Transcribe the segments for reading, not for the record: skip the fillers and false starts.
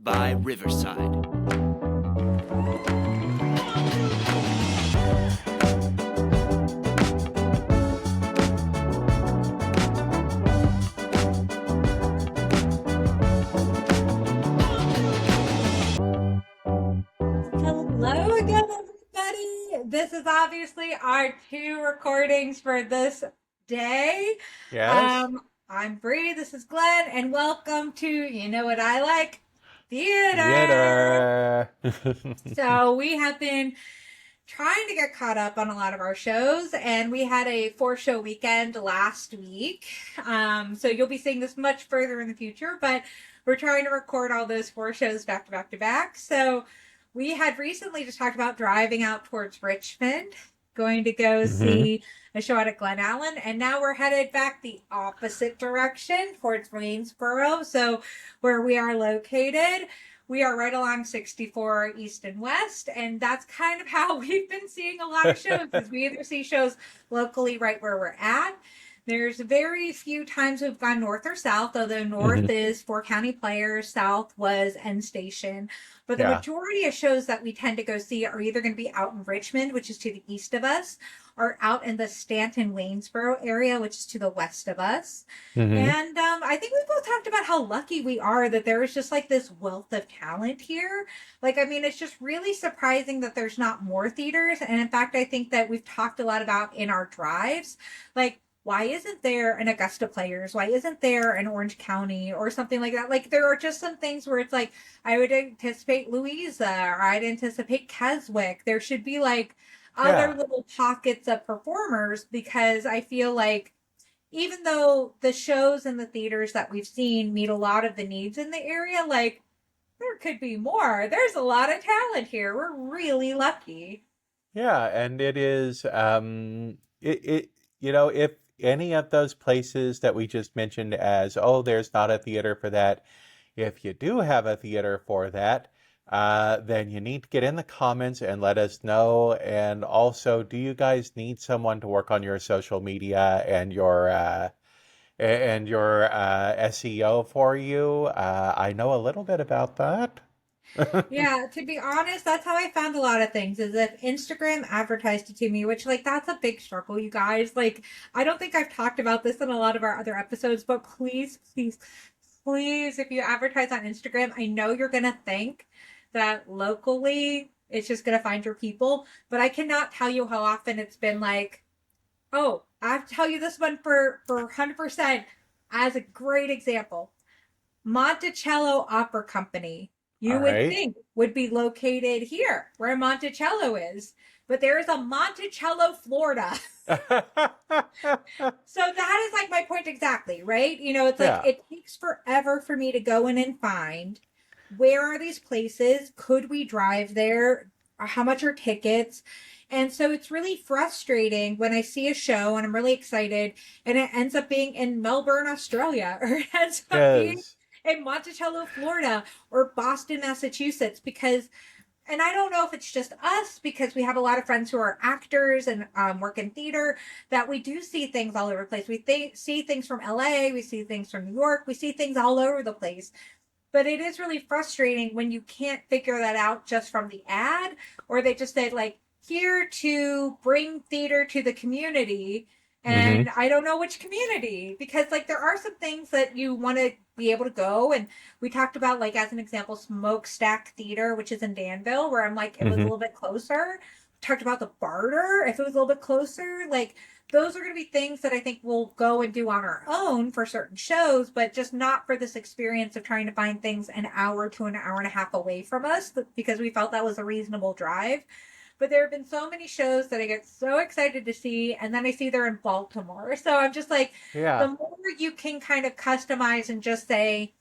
by Riverside. Hello again, everybody. This is obviously our two recordings for this day. Yes. I'm Bree, this is Glenn, and welcome to You Know What I Like? Theater. Theater. So we have been trying to get caught up on a lot of our shows, and we had a 4-show weekend last week. So you'll be seeing this much further in the future, but we're trying to record all those 4 shows back to back to back. So we had recently just talked about driving out towards Richmond, going to go hmm see a show out at Glen Allen, and now we're headed back the opposite direction towards Waynesboro. So where we are located, we are right along 64 East and West, and that's kind of how we've been seeing a lot of shows. Is we either see shows locally right where we're at. There's very few times we've gone north or south, although north hmm is 4 County Players, south was End Station. But the Yeah. majority of shows that we tend to go see are either going to be out in Richmond, which is to the east of us, or out in the Stanton Waynesboro area, which is to the west of us. hmm And I think we both talked about how lucky we are that there is just like this wealth of talent here. Like, I mean, it's just really surprising that there's not more theaters. And in fact, I think that we've talked a lot about in our drives, like, why isn't there an Augusta Players? Why isn't there an Orange County or something like that? Like, there are just some things where it's like, I would anticipate Louisa or I'd anticipate Keswick. There should be like other Yeah. little pockets of performers because I feel like even though the shows and the theaters that we've seen meet a lot of the needs in the area, like there could be more. There's a lot of talent here. We're really lucky. Yeah. And it is, if any of those places that we just mentioned as, oh, there's not a theater for that, if you do have a theater for that, then you need to get in the comments and let us know. And also, do you guys need someone to work on your social media and your SEO for you? I know a little bit about that. Yeah, to be honest, that's how I found a lot of things is if Instagram advertised it to me, which like that's a big struggle, you guys. Like, I don't think I've talked about this in a lot of our other episodes, but please, please, please, if you advertise on Instagram, I know you're gonna think that locally it's just gonna find your people, but I cannot tell you how often it's been like, oh, I have to tell you this one for 100% as a great example. Monticello Opera Company, you All would right. think would be located here where Monticello is, but there is a Monticello, Florida. So that is like my point exactly, right? You know, it's like Yeah. it takes forever for me to go in and find where are these places? Could we drive there? How much are tickets? And so it's really frustrating when I see a show and I'm really excited and it ends up being in Melbourne, Australia, or it ends up being Yes. in Monticello, Florida, or Boston, Massachusetts, because and I don't know if it's just us because we have a lot of friends who are actors and work in theater that we do see things all over the place. See things from LA, we see things from New York, we see things all over the place. But it is really frustrating when you can't figure that out just from the ad, or they just said, like, here to bring theater to the community. hmm And I don't know which community because, like, there are some things that you want to be able to go. And we talked about, like, as an example, Smokestack Theater, which is in Danville, where I'm like, it was a hmm little bit closer. We talked about the Barter, if it was a little bit closer. Like, those are going to be things that I think we'll go and do on our own for certain shows, but just not for this experience of trying to find things an hour to an hour and a half away from us because we felt that was a reasonable drive. But there have been so many shows that I get so excited to see, and then I see they're in Baltimore. So I'm just like, the Yeah. more you can kind of customize and just say,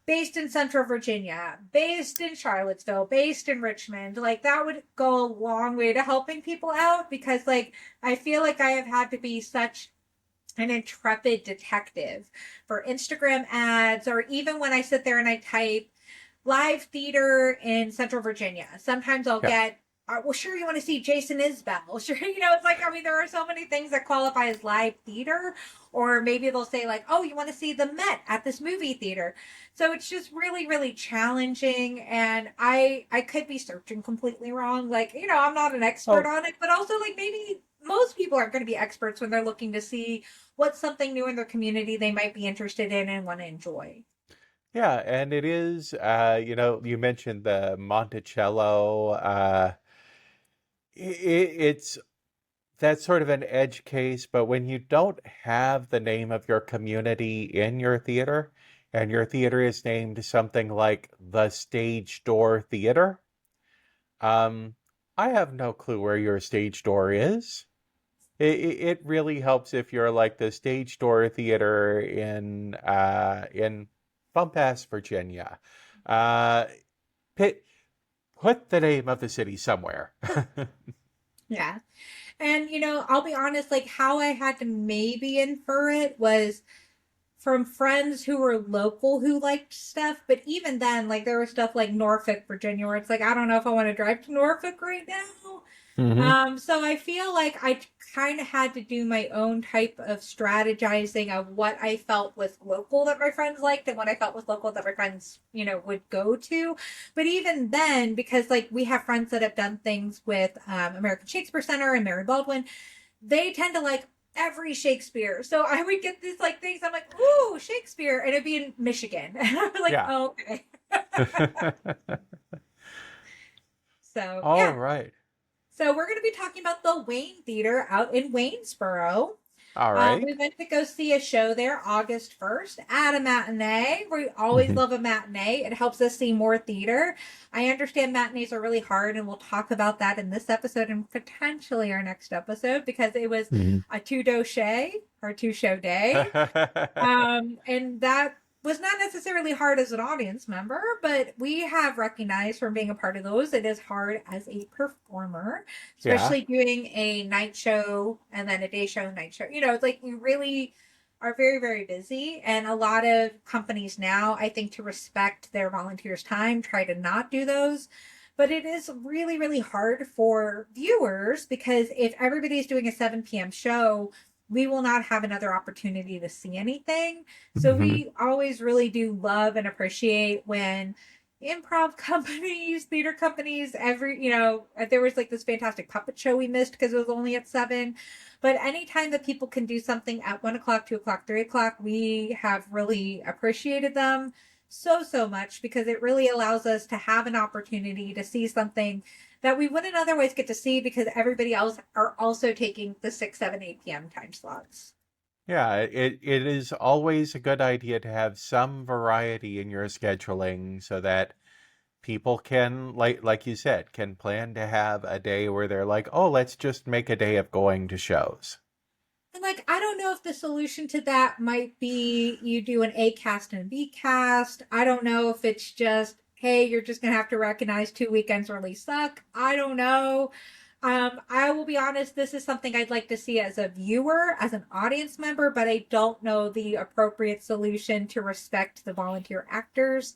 based in Central Virginia, based in Charlottesville, based in Richmond. Like that would go a long way to helping people out because like I feel like I have had to be such an intrepid detective for Instagram ads or even when I sit there and I type live theater in Central Virginia. Sometimes I'll Yeah. get well, sure, you want to see Jason Isbell. Sure, it's like, I mean, there are so many things that qualify as live theater, or maybe they'll say, like, oh, you want to see the Met at this movie theater. So it's just really, really challenging. And I could be searching completely wrong. Like, I'm not an expert Oh, on it, but also, like, maybe most people aren't going to be experts when they're looking to see what's something new in their community they might be interested in and want to enjoy. yeah, and it is, you mentioned the Monticello. It's that's sort of an edge case, but when you don't have the name of your community in your theater, and your theater is named something like the Stage Door Theater, um, I have no clue where your stage door is. It really helps if you're like the Stage Door Theater in Bumpass, Virginia. Uh, put, put the name of the city somewhere. Yeah. And, I'll be honest, like, how I had to maybe infer it was from friends who were local who liked stuff. But even then, like, there was stuff like Norfolk, Virginia, where it's like, I don't know if I want to drive to Norfolk right now. Hmm. So I feel like I kind of had to do my own type of strategizing of what I felt was local that my friends liked and what I felt was local that my friends, would go to. But even then, because like we have friends that have done things with American Shakespeare Center and Mary Baldwin, they tend to like every Shakespeare. So I would get these like things. I'm like, ooh, Shakespeare, and it'd be in Michigan, and I'm like, Yeah. oh, okay. So All yeah. right. So we're going to be talking about the Wayne Theater out in Waynesboro. All right. We went to go see a show there August 1st at a matinee. We always Hmm. love a matinee. It helps us see more theater. I understand matinees are really hard, and we'll talk about that in this episode and potentially our next episode because it was Hmm. a two show day. And that was not necessarily hard as an audience member, but we have recognized from being a part of those, it is hard as a performer, Yeah. especially doing a night show and then a day show, night show. It's like you really are very, very busy. And a lot of companies now, I think, to respect their volunteers' time, try to not do those. But it is really, really hard for viewers because if everybody's doing a 7 p.m. show, we will not have another opportunity to see anything. So Hmm. we always really do love and appreciate when improv companies, theater companies, there was like this fantastic puppet show we missed because it was only at 7. But anytime that people can do something at 1 o'clock, 2 o'clock, 3 o'clock, we have really appreciated them so, so much because it really allows us to have an opportunity to see something that we wouldn't otherwise get to see because everybody else are also taking the 6, 7, 8 p.m. time slots. Yeah, it is always a good idea to have some variety in your scheduling so that people can, like you said, can plan to have a day where they're like, oh, let's just make a day of going to shows. And like, I don't know if the solution to that might be you do an A cast and a B cast. I don't know if it's just, hey, you're just gonna have to recognize 2 weekends really suck. I don't know. I will be honest, this is something I'd like to see as a viewer, as an audience member, but I don't know the appropriate solution to respect the volunteer actors.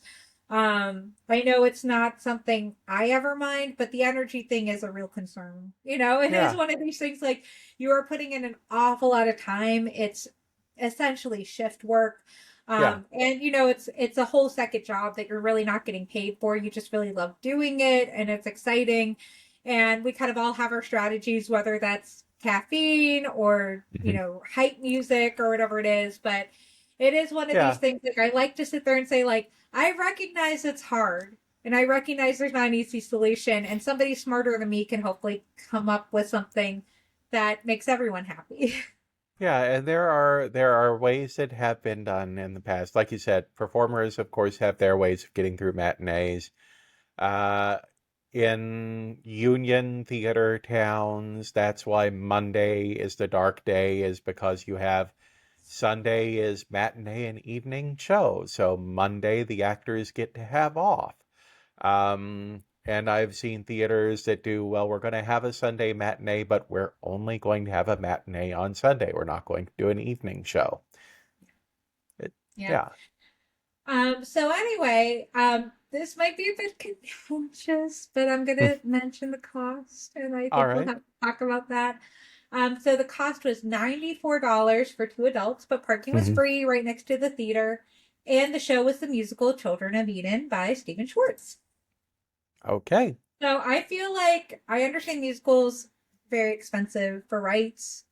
I know it's not something I ever mind, but the energy thing is a real concern. It is Yeah, one of these things like you are putting in an awful lot of time. It's essentially shift work. yeah, And it's a whole second job that you're really not getting paid for. You just really love doing it and it's exciting. And we kind of all have our strategies, whether that's caffeine or, hmm, hype music or whatever it is. But it is one of these yeah, things like I like to sit there and say, like, I recognize it's hard and I recognize there's not an easy solution, and somebody smarter than me can hopefully come up with something that makes everyone happy. yeah. And there are ways that have been done in the past. Like you said, performers, of course, have their ways of getting through matinees. Uh, in union theater towns, that's why Monday is the dark day, is because you have Sunday is matinee and evening show. So Monday, the actors get to have off. And I've seen theaters that do, well, we're going to have a Sunday matinee, but we're only going to have a matinee on Sunday. We're not going to do an evening show. It, Yeah. yeah. So anyway, This might be a bit contentious, but I'm going to mention the cost, and I All think we'll right. have to talk about that. So the cost was $94 for two adults, but parking was Hmm. free right next to the theater. And the show was the musical Children of Eden by Stephen Schwartz. Okay. So I feel like I understand musicals very expensive for rights.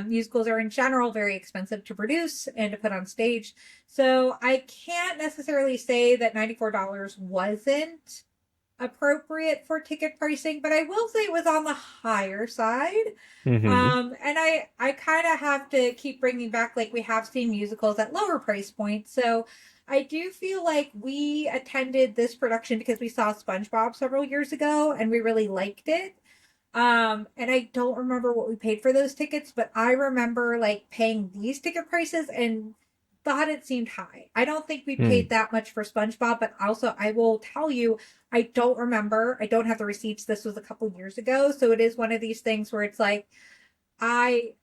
Musicals are in general very expensive to produce and to put on stage. So I can't necessarily say that $94 wasn't appropriate for ticket pricing, but I will say it was on the higher side. Hmm. And I kind of have to keep bringing back, like, we have seen musicals at lower price points. So I do feel like we attended this production because we saw SpongeBob several years ago and we really liked it. And I don't remember what we paid for those tickets, but I remember like paying these ticket prices and thought it seemed high. I don't think we Hmm. paid that much for SpongeBob, but also I will tell you, I don't remember. I don't have the receipts. This was a couple years ago, so it is one of these things where it's like I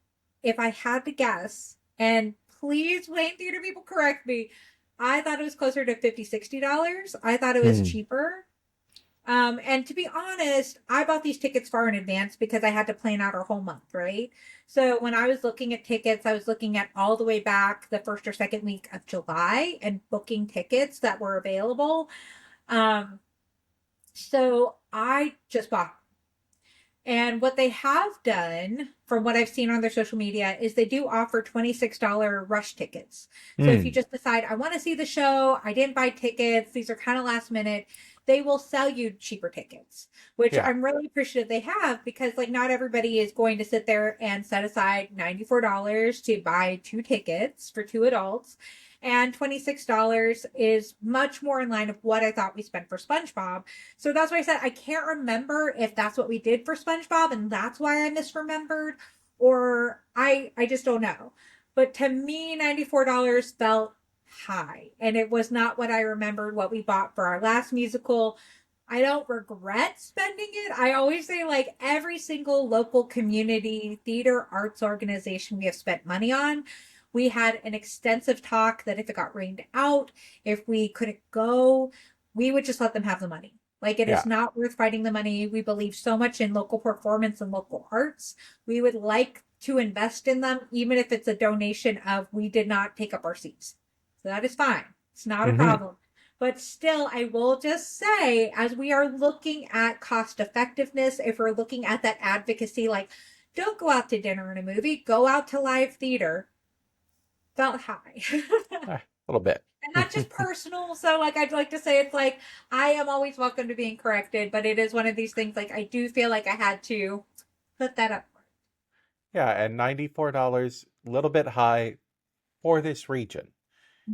if I had to guess, and please Wayne Theater people correct me, I thought it was closer to $50, $60. I thought it was Hmm. cheaper. And to be honest, I bought these tickets far in advance because I had to plan out our whole month, right? So when I was looking at tickets, I was looking at all the way back the first or second week of July and booking tickets that were available. Um, so I just bought. And what they have done, from what I've seen on their social media, is they do offer $26 rush tickets. So if you Hmm. just decide, I want to see the show, I didn't buy tickets, these are kind of last minute, they will sell you cheaper tickets, which Yeah. I'm really appreciative they have because, like, not everybody is going to sit there and set aside $94 to buy two tickets for two adults. And $26 is much more in line of what I thought we spent for SpongeBob. So that's why I said I can't remember if that's what we did for SpongeBob and that's why I misremembered, or I just don't know. But to me, $94 felt high, and it was not what I remembered what we bought for our last musical. I don't regret spending it. I always say, like, every single local community theater arts organization we have spent money on, we had an extensive talk that if it got rained out, if we couldn't go, we would just let them have the money. Like, it is Yeah. not worth fighting the money. We believe so much in local performance and local arts. We would like to invest in them, even if it's a donation of we did not take up our seats. So that is fine. It's not a Hmm. problem. But still, I will just say, as we are looking at cost effectiveness, if we're looking at that advocacy, like, don't go out to dinner and a movie, go out to live theater, felt high. A little bit. And that's just personal. So, like, I'd like to say it's like I am always welcome to being corrected, but it is one of these things. Like, I do feel like I had to put that up. Yeah, and $94, a little bit high for this region.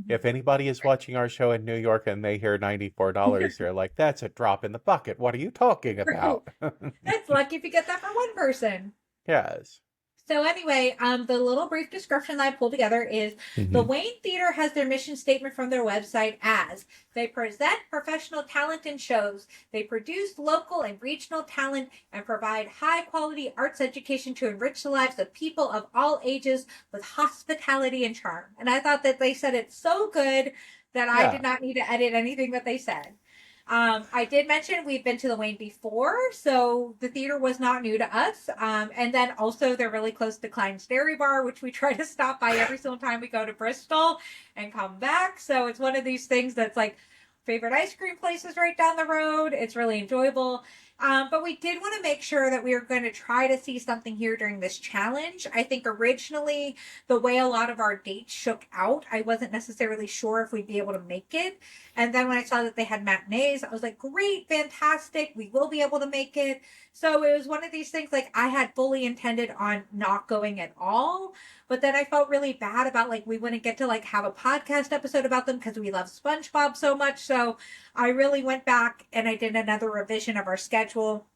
If Mhm. anybody is watching our show in New York and they hear $94, they're like, that's a drop in the bucket. What are you talking Right. about? That's lucky if you get that for one person. Yes. So anyway, the little brief description that I pulled together is the Hmm. Wayne Theater has their mission statement from their website as they present professional talent in shows, they produce local and regional talent, and provide high quality arts education to enrich the lives of people of all ages with hospitality and charm. And I thought that they said it so good that I did Yeah. not need to edit anything that they said. I did mention we've been to the Wayne before, so the theater was not new to us. And then also they're really close to Klein's Dairy Bar, which we try to stop by every single time we go to Bristol and come back. So it's one of these things that's like favorite ice cream places right down the road. It's really enjoyable. But we did want to make sure that we were going to try to see something here during this challenge. I think originally the way a lot of our dates shook out, I wasn't necessarily sure if we'd be able to make it. And then when I saw that they had matinees, I was like, great, fantastic. We will be able to make it. So it was one of these things like I had fully intended on not going at all. But then I felt really bad about like we wouldn't get to like have a podcast episode about them because we love SpongeBob so much. So I really went back and I did another revision of our schedule.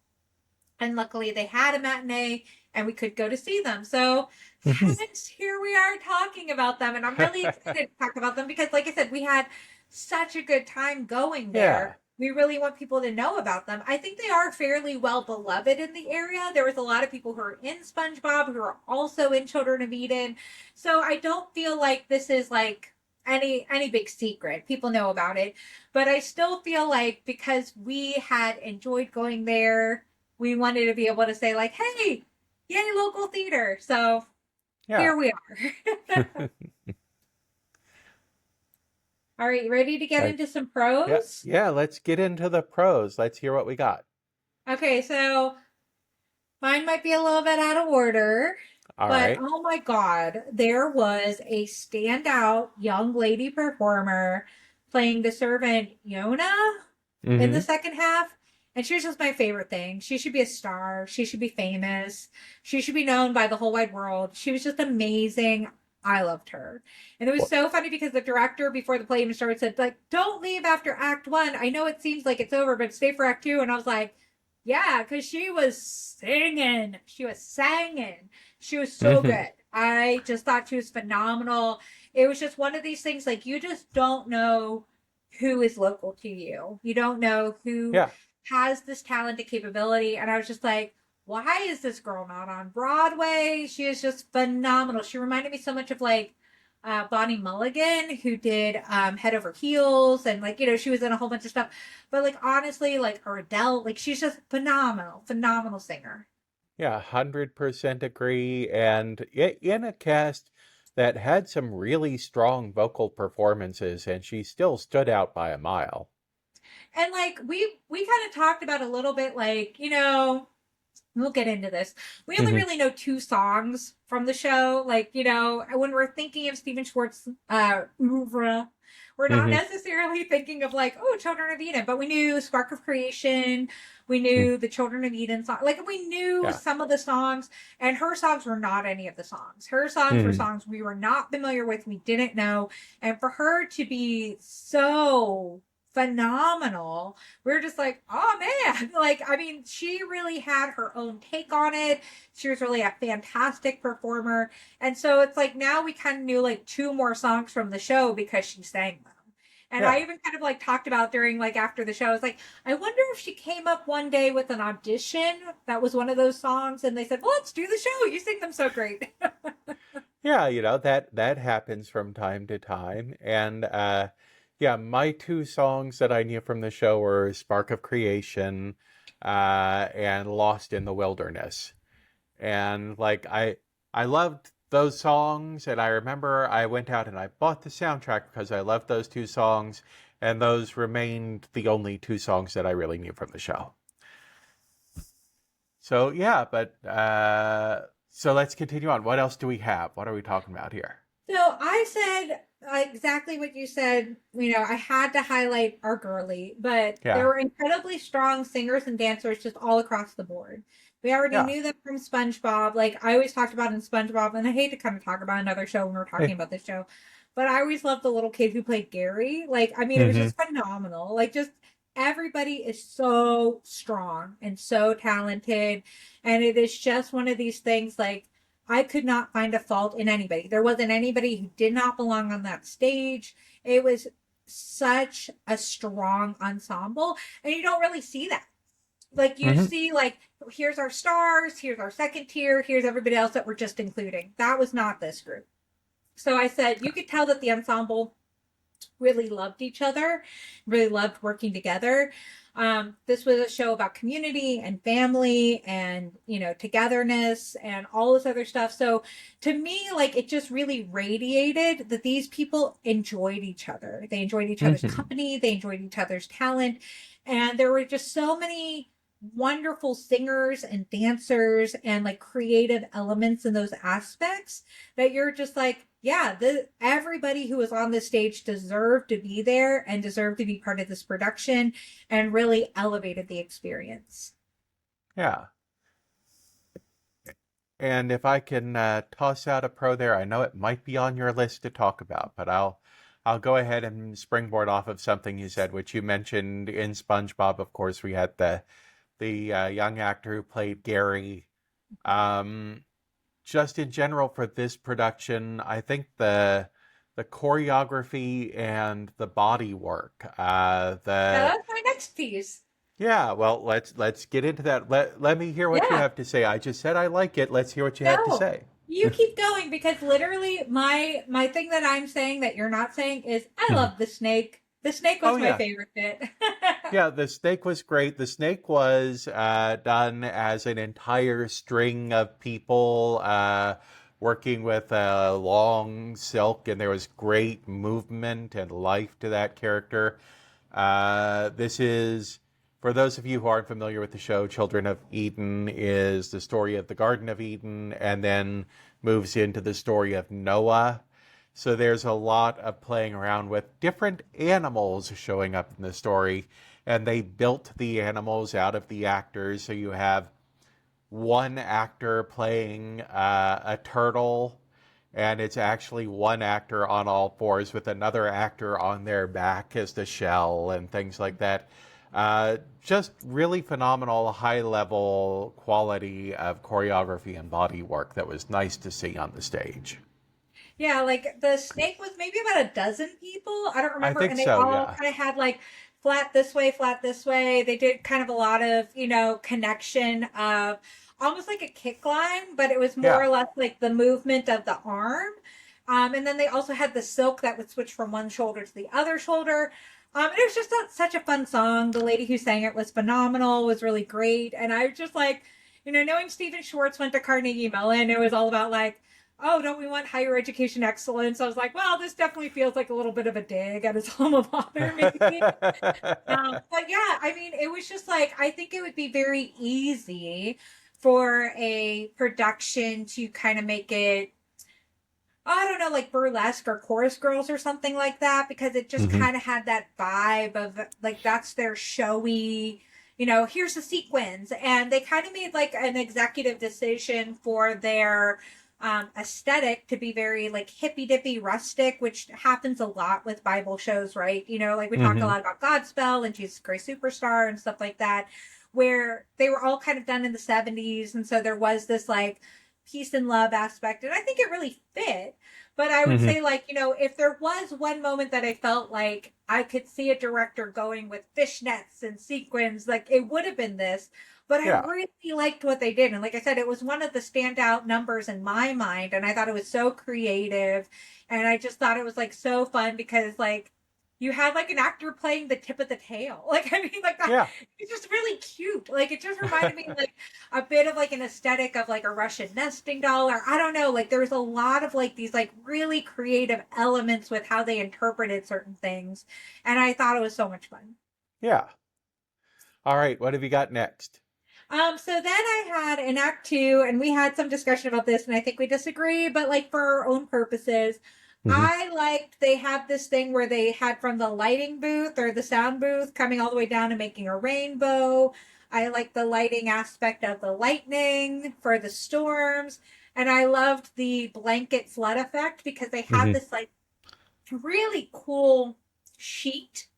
And luckily they had a matinee and we could go to see them. So Hmm. hence here we are talking about them. And I'm really excited to talk about them because, like I said, we had such a good time going there. Yeah. We really want people to know about them. I think they are fairly well beloved in the area. There was a lot of people who are in SpongeBob who are also in Children of Eden. So I don't feel like this is like any big secret. People know about it. But I still feel like because we had enjoyed going there, we wanted to be able to say like, "Hey, yay local theater." So, Yeah. here we are. All right, ready to get Like, into some yeah, pros? yeah, let's get into the pros. Let's hear what we got. Okay, so mine might be a little bit out of order, All but right. oh my God, there was a standout young lady performer playing the servant Yona in the Mm-hmm. second half. And she was just my favorite thing. She should be a star. She should be famous. She should be known by the whole wide world. She was just amazing. I loved her. And it was so funny because the director, before the play even started, said, like, don't leave after act one. I know it seems like it's over, but stay for act two. And I was like, yeah, because she was singing. She was singing. She was so Mm-hmm. good. I just thought she was phenomenal. It was just one of these things like you just don't know who is local to you. You don't know who Yeah. has this talented capability. And I was just like, why is this girl not on Broadway? She is just phenomenal. She reminded me so much of like Bonnie Mulligan, who did Head Over Heels, and like, she was in a whole bunch of stuff. But like, honestly, like, or Adele, like, she's just phenomenal, phenomenal singer. Yeah, 100% agree. And in a cast that had some really strong vocal performances, and she still stood out by a mile. And like, we kind of talked about a little bit, like, we'll get into this. We only Hmm. really know two songs from the show. Like, when we're thinking of Stephen Schwartz oeuvre, we're not Hmm. necessarily thinking of like, oh, Children of Eden, but we knew Spark of Creation, we knew the Children of Eden song. Like, we knew Yeah. some of the songs, and her songs were not any of the songs. Her songs were Hmm. songs we were not familiar with, we didn't know. And for her to be so phenomenal, we are just like, oh man, like, I mean, she really had her own take on it. She was really a fantastic performer. And so it's like now we kind of knew like two more songs from the show because she sang them. And I Yeah. even kind of like talked about during like after the show, I was like, I wonder if she came up one day with an audition that was one of those songs and they said, well, let's do the show. You sing them so great. Yeah, that happens from time to time. And yeah, my two songs that I knew from the show were Spark of Creation and Lost in the Wilderness. And like I loved those songs, and I remember I went out and I bought the soundtrack because I loved those two songs, and those remained the only two songs that I really knew from the show. So yeah, but so let's continue on. What else do we have? What are we talking about here? So I said exactly what you said. I had to highlight our girly, but there Yeah. were incredibly strong singers and dancers just all across the board. We already Yeah. knew them from SpongeBob. Like I always talked about in SpongeBob, and I hate to kind of talk about another show when we're talking about this show, but I always loved the little kid who played Gary. Like, I mean, it was Mm-hmm. just phenomenal. Like, just everybody is so strong and so talented. And it is just one of these things like, I could not find a fault in anybody. There wasn't anybody who did not belong on that stage. It was such a strong ensemble, and you don't really see that. Like you Mm-hmm. see, like here's our stars, here's our second tier, here's everybody else that we're just including. That was not this group. So I said you could tell that the ensemble really loved each other, really loved working together. This was a show about community and family and, togetherness and all this other stuff. So to me, like it just really radiated that these people enjoyed each other. They enjoyed each other's Mm-hmm. company, they enjoyed each other's talent. And there were just so many wonderful singers and dancers and like creative elements in those aspects that you're just like, yeah, everybody who was on this stage deserved to be there and deserved to be part of this production and really elevated the experience. Yeah. And if I can toss out a pro there, I know it might be on your list to talk about, but I'll go ahead and springboard off of something you said, which you mentioned in SpongeBob. Of course, we had the young actor who played Gary. Um, just in general for this production, I think the choreography and the body work, Now, the that's my next piece. yeah, well, let's get into that. Let me hear what you Yeah. have to say. I just said I like it. Let's hear what you have to No, say. You keep going because literally my thing that I'm saying that you're not saying is I love the snake. The snake Oh was my yeah. favorite bit. Yeah, the snake was great. The snake was done as an entire string of people working with long silk, and there was great movement and life to that character. This is, for those of you who aren't familiar with the show, Children of Eden is the story of the Garden of Eden and then moves into the story of Noah. So there's a lot of playing around with different animals showing up in the story, and they built the animals out of the actors. So you have one actor playing a turtle, and it's actually one actor on all fours with another actor on their back as the shell and things like that. Just really phenomenal, high level quality of choreography and body work that was nice to see on the stage. Yeah, like the snake was maybe about a dozen people. I don't I remember. think And they so, all yeah. kind of had like flat this way, flat this way. They did kind of a lot of, connection of almost like a kick line, but it was more Yeah. or less like the movement of the arm. And then they also had the silk that would switch from one shoulder to the other shoulder. And it was just such a fun song. The lady who sang it was phenomenal, was really great. And I was just like, knowing Stephen Schwartz went to Carnegie Mellon, it was all about like, oh, don't we want higher education excellence? I was like, well, this definitely feels like a little bit of a dig at his alma mater, maybe. But yeah, I mean, it was just like, I think it would be very easy for a production to kind of make it, I don't know, like burlesque or chorus girls or something like that, because it just Hmm. kind of had that vibe of like, that's their showy, here's the sequins. And they kind of made like an executive decision for their aesthetic to be very like hippy dippy rustic, which happens a lot with Bible shows, right? Like we talk a Hmm. lot about Godspell and Jesus Christ Superstar and stuff like that, where they were all kind of done in the 70s. And so there was this like peace and love aspect. And I think it really fit. But I would Hmm. say, like, if there was one moment that I felt like I could see a director going with fishnets and sequins, like it would have been this. But I Yeah. really liked what they did. And like I said, it was one of the standout numbers in my mind. And I thought it was so creative. And I just thought it was like so fun because, like, you had like an actor playing the tip of the tail. Like, I mean, like that, Yeah. it's just really cute. Like, it just reminded me like a bit of like an aesthetic of like a Russian nesting doll, or I don't know, like there's a lot of like these like really creative elements with how they interpreted certain things. And I thought it was so much fun. Yeah. All right. What have you got next? So then I had in Act Two, and we had some discussion about this, and I think we disagree, but like for our own purposes, Hmm. I liked they have this thing where they had from the lighting booth or the sound booth coming all the way down and making a rainbow. I liked the lighting aspect of the lightning for the storms, and I loved the blanket flood effect because they had Hmm. this like really cool sheet,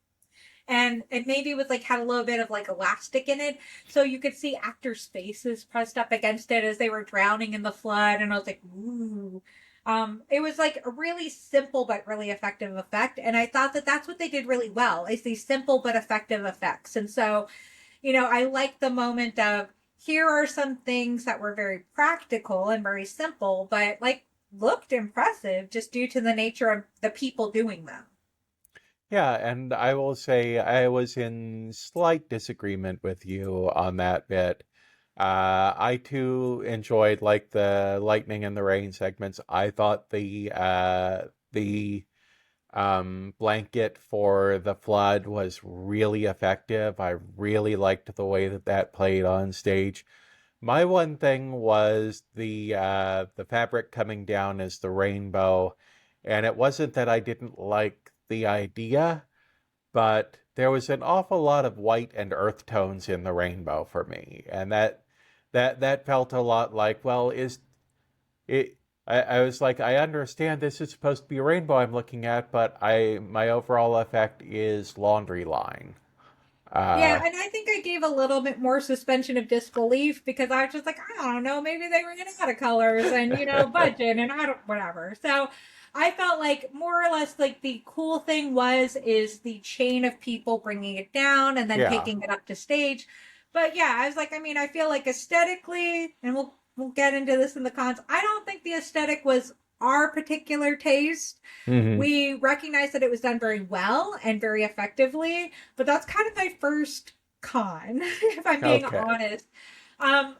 and maybe it was like had a little bit of like elastic in it, so you could see actors' faces pressed up against it as they were drowning in the flood. And I was like, ooh. It was like a really simple but really effective effect, and I thought that that's what they did really well, is these simple but effective effects. And so, I like the moment of here are some things that were very practical and very simple, but like looked impressive just due to the nature of the people doing them. Yeah, and I will say I was in slight disagreement with you on that bit. I too enjoyed like the lightning and the rain segments. I thought the blanket for the flood was really effective. I really liked the way that that played on stage. My one thing was the fabric coming down as the rainbow, and it wasn't that I didn't like the idea, but there was an awful lot of white and earth tones in the rainbow for me, and that felt a lot like, well, is it? I was like, I understand this is supposed to be a rainbow I'm looking at, but my overall effect is laundry line. Yeah, Uh, and I think I gave a little bit more suspension of disbelief because I was just like, I don't know, maybe they ran out of colors and, budget and I don't, whatever. So I felt like more or less like the cool thing is the chain of people bringing it down and then yeah. taking it up to stage. But yeah, I was like, I mean, I feel like aesthetically, and we'll we'll get into this in the cons. I don't think the aesthetic was our particular taste. Hmm. We recognize that it was done very well and very effectively, but that's kind of my first con, if I'm being Okay. honest. Um,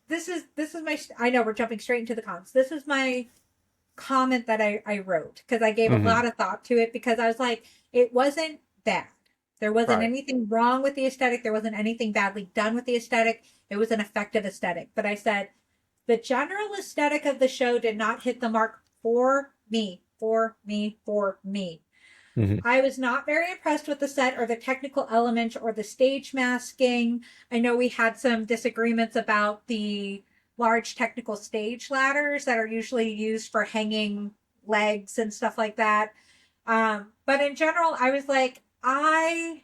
this is my. I know we're jumping straight into the cons. This is my comment that I wrote because I gave a Hmm. lot of thought to it because I was like, it wasn't bad. There wasn't Right. anything wrong with the aesthetic. There wasn't anything badly done with the aesthetic. It was an effective aesthetic. But I said, the general aesthetic of the show did not hit the mark for me, for me, for me. Hmm. I was not very impressed with the set or the technical elements or the stage masking. I know we had some disagreements about the large technical stage ladders that are usually used for hanging legs and stuff like that. But in general, I was like, I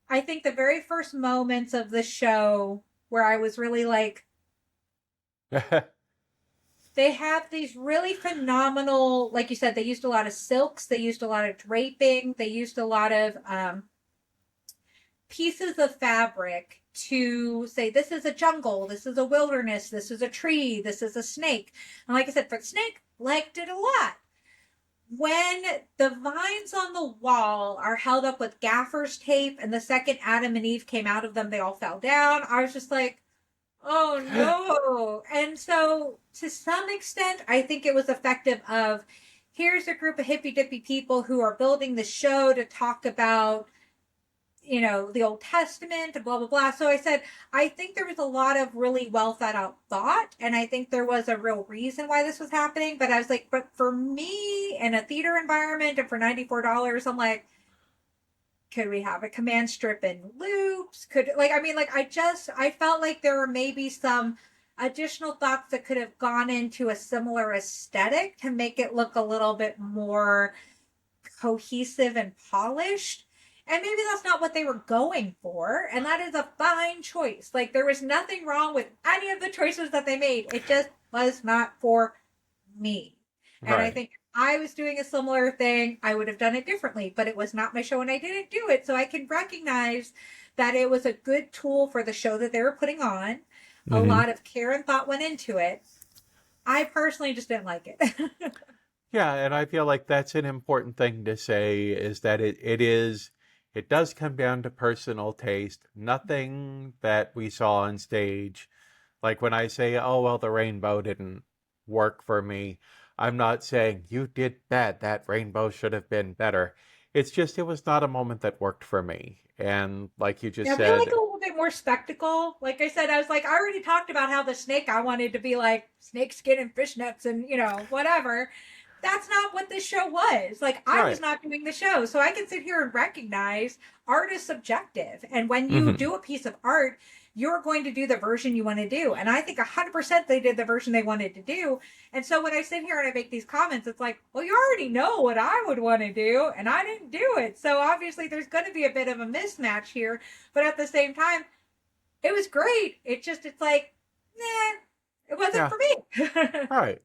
think the very first moments of the show where I was really like, they have these really phenomenal, like you said, they used a lot of silks, they used a lot of draping, they used a lot of pieces of fabric to say this is a jungle, this is a wilderness, this is a tree, this is a snake. And like I said, for the snake, liked it a lot. When the vines on the wall are held up with gaffer's tape and the second Adam and Eve came out of them, they all fell down. I was just like, oh no. And so to some extent, I think it was effective of here's a group of hippy dippy people who are building the show to talk about the Old Testament and blah, blah, blah. So I said, I think there was a lot of really well thought out thought. And I think there was a real reason why this was happening. But I was like, but for me in a theater environment and for $94, I'm like, could we have a command strip in loops? I felt like there were maybe some additional thoughts that could have gone into a similar aesthetic to make it look a little bit more cohesive and polished. And maybe that's not what they were going for. And that is a fine choice. Like, there was nothing wrong with any of the choices that they made. It just was not for me. And I Right. think if I was doing a similar thing, I would have done it differently. But it was not my show and I didn't do it. So I can recognize that it was a good tool for the show that they were putting on. A Hmm. lot of care and thought went into it. I personally just didn't like it. Yeah, and I feel like that's an important thing to say is that it does come down to personal taste. Nothing that we saw on stage, like when I say, oh, well, the rainbow didn't work for me, I'm not saying you did bad. That rainbow should have been better. It's just it was not a moment that worked for me. And like you just Yeah, we like said, a little bit more spectacle. Like I said, I was like, I already talked about how the snake I wanted to be like snake skin and fishnets and, whatever. That's not what this show was. Like, I was right. not doing the show. So I can sit here and recognize art is subjective. And when you Hmm. do a piece of art, you're going to do the version you want to do. And I think 100% they did the version they wanted to do. And so when I sit here and I make these comments, it's like, well, you already know what I would want to do, and I didn't do it. So obviously there's going to be a bit of a mismatch here. But at the same time, it was great. It's like, nah, it wasn't Yeah, for me. right.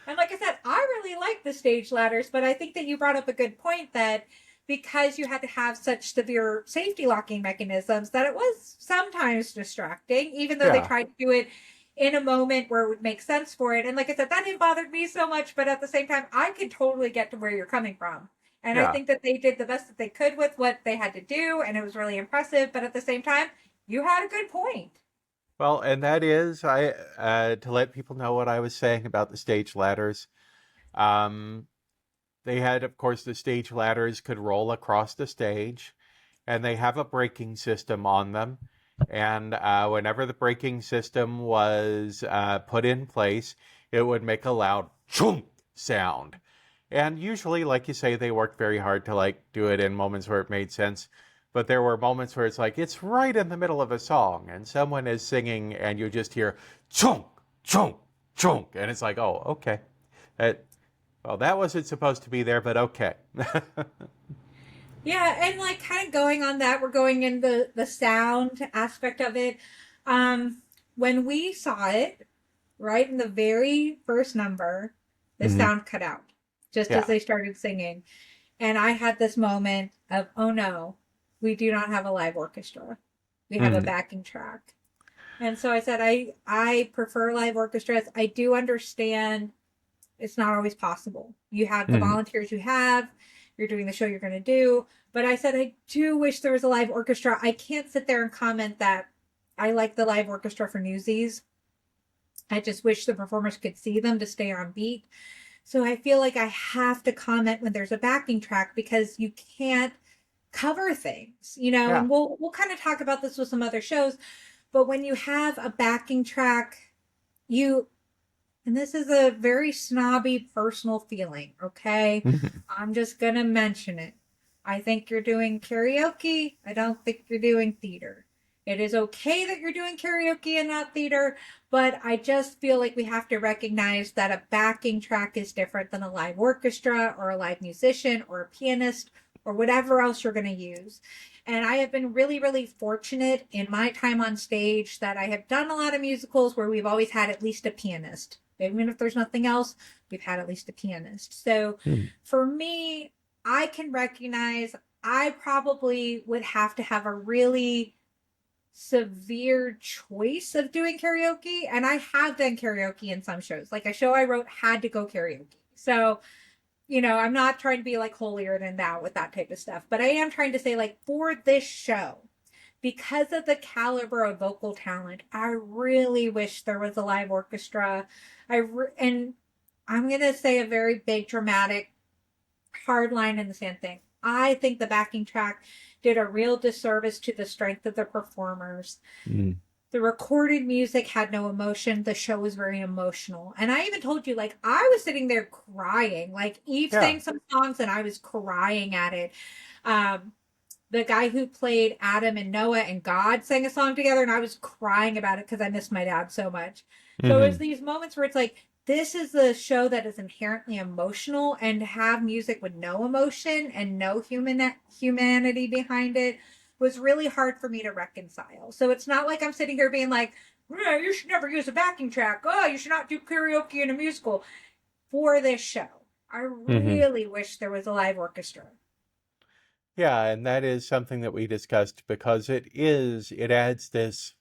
And like I said, I really like the stage ladders, but I think that you brought up a good point that because you had to have such severe safety locking mechanisms that it was sometimes distracting, even though they Yeah, tried to do it in a moment where it would make sense for it. And like I said, that didn't bother me so much, but at the same time, I can totally get to where you're coming from. And I yeah. think that they did the best that they could with what they had to do, and it was really impressive. But at the same time, you had a good point. Well, and that is I to let people know what I was saying about the stage ladders. Um, they had, of course, the stage ladders could roll across the stage, and they have a braking system on them. And whenever the braking system was put in place, it would make a loud chunk sound. And usually, like you say, they worked very hard to like do it in moments where it made sense. But there were moments where it's like it's right in the middle of a song, and someone is singing, and you just hear chunk, chunk, chunk, and it's like, oh, okay. That, well, that wasn't supposed to be there, but okay. Yeah, and like kind of going on that, we're going in the sound aspect of it. Um, when we saw it, right in the very first number, the Hmm. sound cut out just as Yeah. they started singing. And I had this moment of, oh no, we do not have a live orchestra. We have a Hmm. backing track. And so I said, I prefer live orchestras. I do understand it's not always possible. You have the Mhm. volunteers you have, you're doing the show you're going to do. But I said, I do wish there was a live orchestra. I can't sit there and comment that I like the live orchestra for Newsies. I just wish the performers could see them to stay on beat. So I feel like I have to comment when there's a backing track because you can't cover things, you know, Yeah. and we'll kind of talk about this with some other shows, but when you have a backing track, you and this is a very snobby personal feeling, okay? Mhm. I'm just gonna mention it. I think you're doing karaoke. I don't think you're doing theater. It is okay that you're doing karaoke and not theater, but I just feel like we have to recognize that a backing track is different than a live orchestra or a live musician or a pianist or whatever else you're going to use. And I have been really, really fortunate in my time on stage that I have done a lot of musicals where we've always had at least a pianist. Even if there's nothing else, we've had at least a pianist. So Mhm. for me, I can recognize I probably would have to have a really severe choice of doing karaoke. And I have done karaoke in some shows. Like a show I wrote had to go karaoke. So I'm not trying to be like holier than thou with that type of stuff, but I am trying to say, like, for this show, because of the caliber of vocal talent, I really wish there was a live orchestra. And I'm going to say a very big dramatic hard line in the sand thing. I think the backing track did a real disservice to the strength of the performers. Mhm. The recorded music had no emotion. The show was very emotional. And I even told you, like, I was sitting there crying. Like, Eve Yeah. sang some songs and I was crying at it. Um, the guy who played Adam and Noah and God sang a song together, and I was crying about it because I missed my dad so much. So it's Mhm. these moments where it's like, this is the show that is inherently emotional, and to have music with no emotion and no humanity behind it was really hard for me to reconcile. So it's not like I'm sitting here being like, yeah, you should never use a backing track. Oh, you should not do karaoke in a musical for this show. I Mhm. really wish there was a live orchestra. Yeah, and that is something that we discussed because it adds this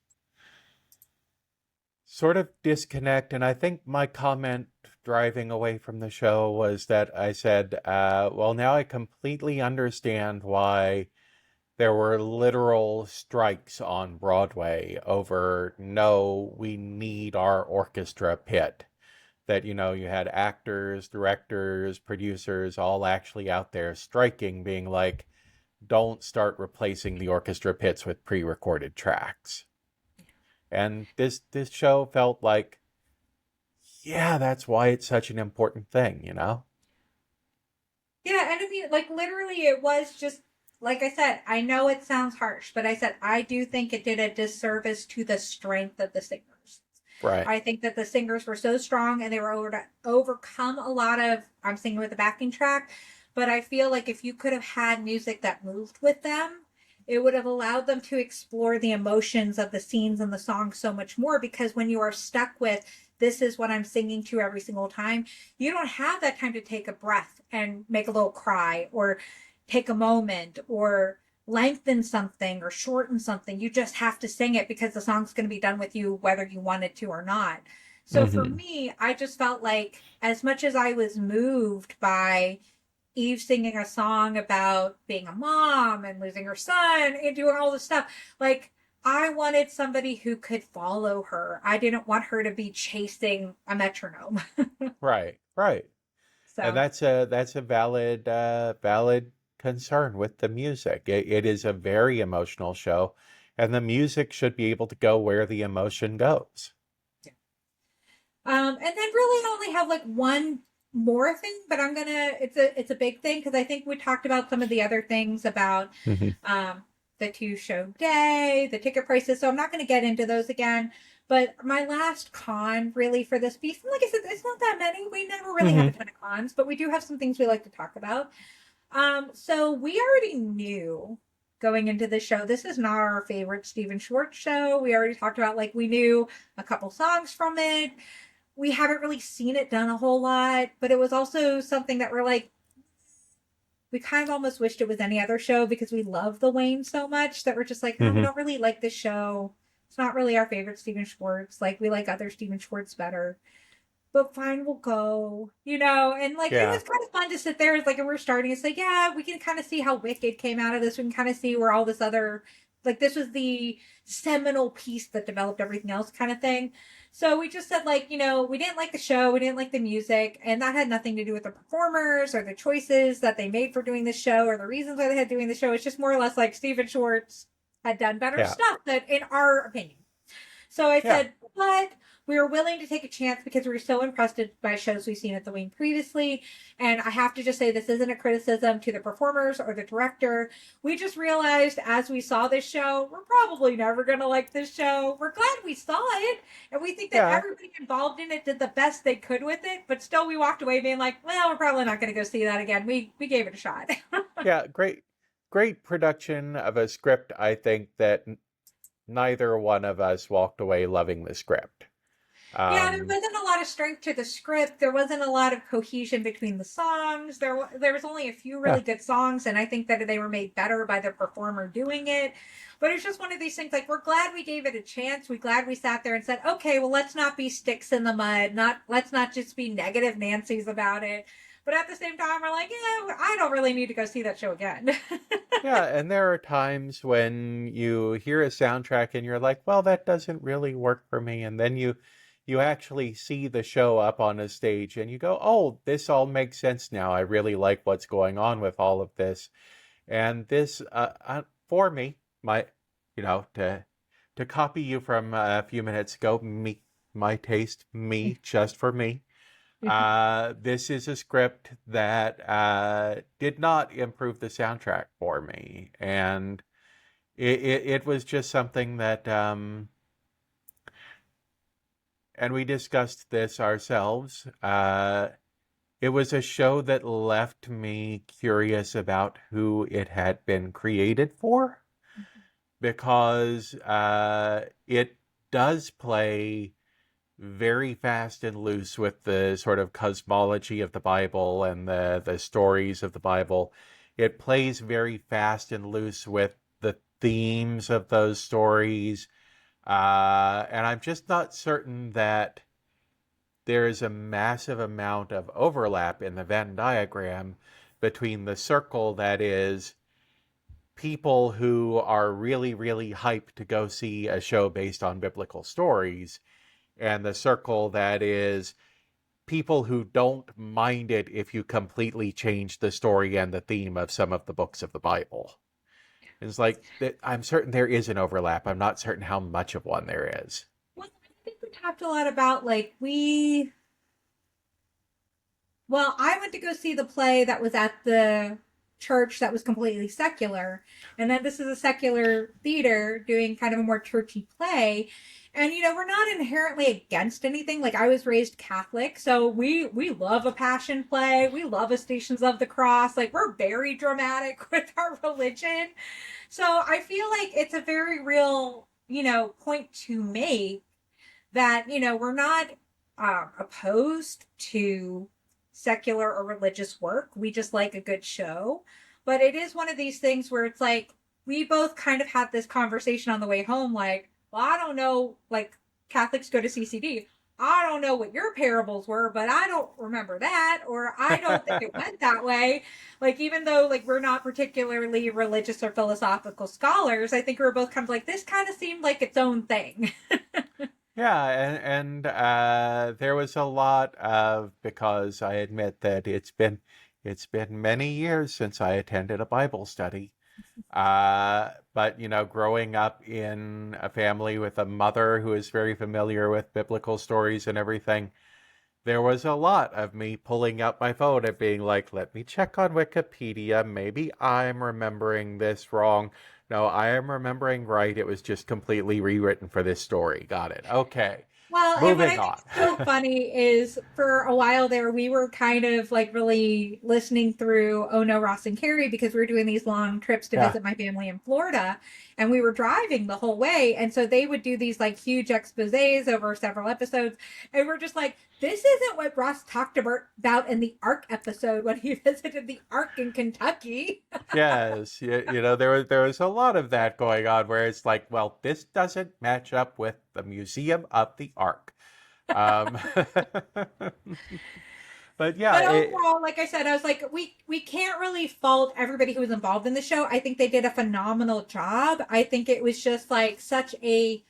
sort of disconnect. And I think my comment driving away from the show was that I said, well, now I completely understand why there were literal strikes on Broadway over, no, we need our orchestra pit. That, you had actors, directors, producers all actually out there striking, being like, don't start replacing the orchestra pits with pre-recorded tracks. And this show felt like, yeah, that's why it's such an important thing. Yeah, and I mean, like, literally, it was just like I said. I know it sounds harsh, but I said I do think it did a disservice to the strength of the singers. Right. I think that the singers were so strong and they were able to overcome a lot of. I'm singing with a backing track, but I feel like if you could have had music that moved with them, it would have allowed them to explore the emotions of the scenes and the songs so much more. Because when you are stuck with, this is what I'm singing to every single time, you don't have that time to take a breath and make a little cry or take a moment or lengthen something or shorten something. You just have to sing it because the song's going to be done with you whether you want it to or not. So for Hmm. me, I just felt like as much as I was moved by Eve singing a song about being a mom and losing her son and doing all this stuff, like, I wanted somebody who could follow her. I didn't want her to be chasing a metronome. Right. Right. And So, that's a valid concern with the music. It is a very emotional show, and the music should be able to go where the emotion goes. yeah. And then really I only have like one more thing, but it's a big thing because I think we talked about some of the other things about Hmm. um the two show day, the ticket prices. So I'm not gonna get into those again. But my last con really for this piece, and like I said, it's not that many. We never really have a Hmm. ton of cons, but we do have some things we like to talk about. So we already knew going into the show, this is not our favorite Steven Schwartz show. We already talked about, like, we knew a couple songs from it. We haven't really seen it done a whole lot, but it was also something that we're like, we kind of almost wished it was any other show because we love the Wayne so much that we're just like, oh, we Hmm. don't really like this show. It's not really our favorite Steven Schwartz. Like, we like other Steven Schwartz better. But fine, we'll go. And like it Yeah. was kind of fun to sit there, like, and we're starting. It's like, yeah, we can kind of see how Wicked came out of this. We can kind of see where all this other, like, this was the seminal piece that developed everything else, kind of thing. So we just said, like, we didn't like the show, we didn't like the music, and that had nothing to do with the performers or the choices that they made for doing this show or the reasons why they had doing the show. It's just more or less like Stephen Schwartz had done better Yeah. stuff, that, in our opinion. So I Yeah. said, but we were willing to take a chance because we were so impressed by shows we've seen at the Wing previously. And I have to just say, this isn't a criticism to the performers or the director. We just realized as we saw this show, we're probably never going to like this show. We're glad we saw it. And we think that Yeah. everybody involved in it did the best they could with it. But still, we walked away being like, well, we're probably not going to go see that again. We gave it a shot. Yeah. Great production of a script. I think that neither one of us walked away loving the script. Yeah, there Um, wasn't a lot of strength to the script. There wasn't a lot of cohesion between the songs. There was only a few yeah. really good songs, and I think that they were made better by the performer doing it. But it's just one of these things. Like, we're glad we gave it a chance. We're glad we sat there and said, okay, well, let's not be sticks in the mud. Let's not just be negative Nancy's about it. But at the same time, we're like, yeah, I don't really need to go see that show again. Yeah, and there are times when you hear a soundtrack and you're like, well, that doesn't really work for me. And then you actually see the show up on a stage and you go, oh, this all makes sense now. I really like what's going on with all of this. And this, for me, my, to copy you from a few minutes ago, my taste, just for me. This is a script that did not improve the soundtrack for me, and it was just something that, and we discussed this ourselves. It was a show that left me curious about who it had been created for, because it does play very fast and loose with the sort of cosmology of the Bible and the stories of the Bible. It plays very fast and loose with the themes of those stories. And I'm just not certain that there is a massive amount of overlap in the Venn diagram between the circle that is people who are really, really hyped to go see a show based on biblical stories, and the circle that is people who don't mind it if you completely change the story and the theme of some of the books of the Bible. It's like, I'm certain there is an overlap. I'm not certain how much of one there is. Well, I think we talked a lot about, like, well, I went to go see the play that was at the church that was completely secular. And then this is a secular theater doing kind of a more churchy play. And we're not inherently against anything. Like, I was raised Catholic, so we love a passion play. We love a Stations of the Cross. Like, we're very dramatic with our religion. So I feel like it's a very real, point to make that, we're not opposed to secular or religious work. We just like a good show. But it is one of these things where it's like, we both kind of had this conversation on the way home, like, well, I don't know, like, Catholics go to CCD. I don't know what your parables were, but I don't remember that, or I don't think it went that way. Like, even though, like, we're not particularly religious or philosophical scholars, I think we were both kind of like, this kind of seemed like its own thing. Yeah, and there was a lot of, because I admit that it's been many years since I attended a Bible study. But growing up in a family with a mother who is very familiar with biblical stories and everything, there was a lot of me pulling out my phone and being like, let me check on Wikipedia. Maybe I'm remembering this wrong. No, I am remembering right. It was just completely rewritten for this story. Got it. Okay. Well, and what I Moving think on. is so funny is for a while there, we were kind of like really listening through Oh No, Ross and Carrie because we were doing these long trips to Yeah. visit my family in Florida and we were driving the whole way. And so they would do these like huge exposés over several episodes. And we're just like, this isn't what Ross talked about in the Ark episode when he visited the Ark in Kentucky. Yes, there was a lot of that going on where it's like, well, this doesn't match up with the Museum of the Ark. Um, but yeah, But overall, like I said, I was like, we can't really fault everybody who was involved in the show. I think they did a phenomenal job. I think it was just like such a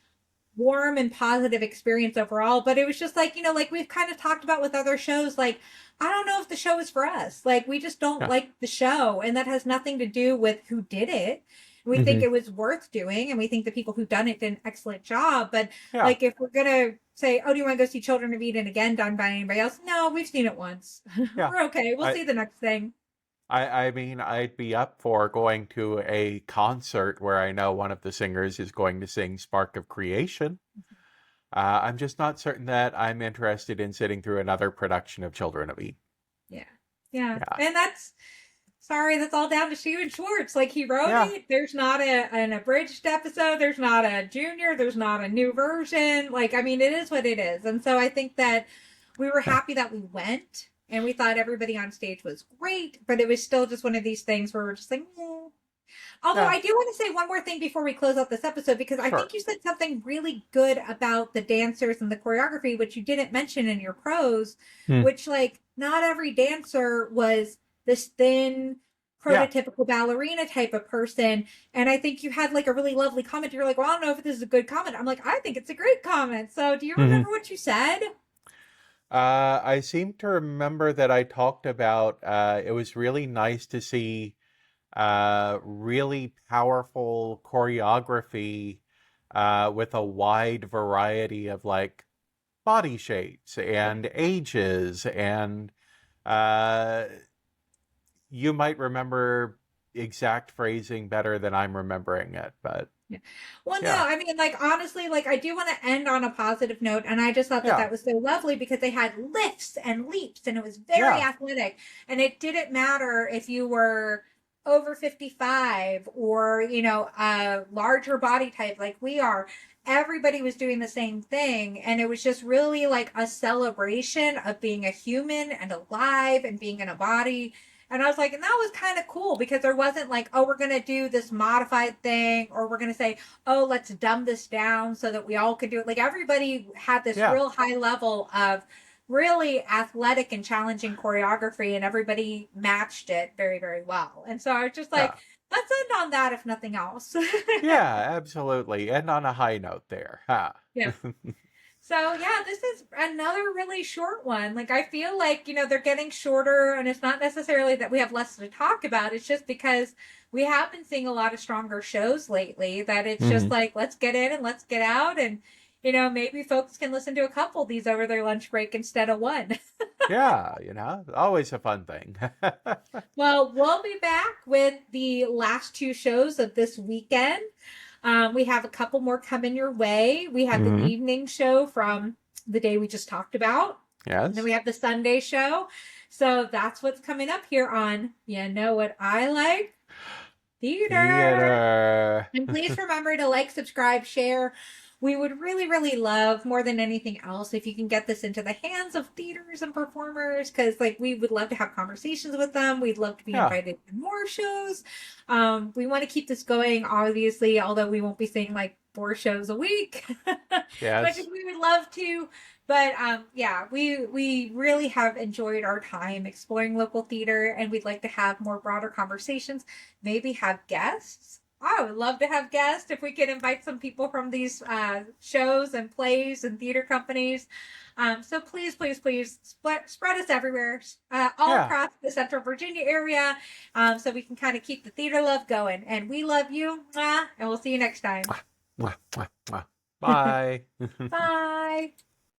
warm and positive experience overall. But it was just like, like we've kind of talked about with other shows, like, I don't know if the show is for us. Like, we just don't yeah, like the show. And that has nothing to do with who did it. We think hmm it was worth doing, and we think the people who done it did an excellent job. But yeah, like, if we're gonna say, "Oh, do you want to go see Children of Eden again, done by anybody else?" No, we've seen it once. yeah. We're okay. We'll I, see the next thing. I mean, I'd be up for going to a concert where I know one of the singers is going to sing "Spark of Creation." I'm just not certain that I'm interested in sitting through another production of Children of Eden. Yeah, yeah, Yeah, and that's sorry, that's all down to Steven Schwartz. Like he wrote yeah, it. There's not an abridged episode. There's not a junior. There's not a new version. Like I mean, it is what it is. And so I think that we were yeah, happy that we went, and we thought everybody on stage was great. But it was still just one of these things where we're just like, eh. Although yeah. I do want to say one more thing before we close out this episode, because I Sure. think you said something really good about the dancers and the choreography, which you didn't mention in your prose, Hmm. which like not every dancer was this thin, Yeah. prototypical ballerina type of person. And I think you had like a really lovely comment. You're like, well, I don't know if this is a good comment. I'm like, I think it's a great comment. So do you hmm remember what you said? I seem to remember that I talked about it was really nice to see really powerful choreography with a wide variety of like body shapes and ages and uh, you might remember exact phrasing better than I'm remembering it, but Yeah. Well, no, yeah, I mean, like, honestly, like, I do want to end on a positive note. And I just thought that yeah, that was so lovely because they had lifts and leaps and it was very yeah, athletic. And it didn't matter if you were over 55 or, a larger body type like we are. Everybody was doing the same thing. And it was just really like a celebration of being a human and alive and being in a body. And I was like, and that was kind of cool because there wasn't like, oh, we're going to do this modified thing, or we're going to say, oh, let's dumb this down so that we all could do it. Like everybody had this yeah, real high level of really athletic and challenging choreography, and everybody matched it very, very well. And so I was just like, yeah. let's end on that, if nothing else. Yeah, absolutely. And on a high note there. Huh. Yeah. So yeah, this is another really short one. Like I feel like, they're getting shorter and it's not necessarily that we have less to talk about. It's just because we have been seeing a lot of stronger shows lately that it's just hmm like let's get in and let's get out and maybe folks can listen to a couple of these over their lunch break instead of one. Yeah, always a fun thing. Well, we'll be back with the last two shows of this weekend. We have a couple more coming your way. We have the hmm evening show from the day we just talked about. And then Yes. we have the Sunday show. So that's what's coming up here on You Know What I Like? Theater. Theater. And please remember to like, subscribe, share. We would really, really love more than anything else if you can get this into the hands of theaters and performers because, like, we would love to have conversations with them. We'd love to be Yeah. invited to more shows. We want to keep this going, obviously, although we won't be seeing like 4 shows a week, much as Yes. we would love to. But yeah, we really have enjoyed our time exploring local theater, and we'd like to have more broader conversations. Maybe have guests. I would love to have guests if we could invite some people from these shows and plays and theater companies. So please, please, please spread us everywhere, all Yeah. across the Central Virginia area, so we can kind of keep the theater love going. And we love you, and we'll see you next time. Mwah, mwah, mwah. Bye. Bye.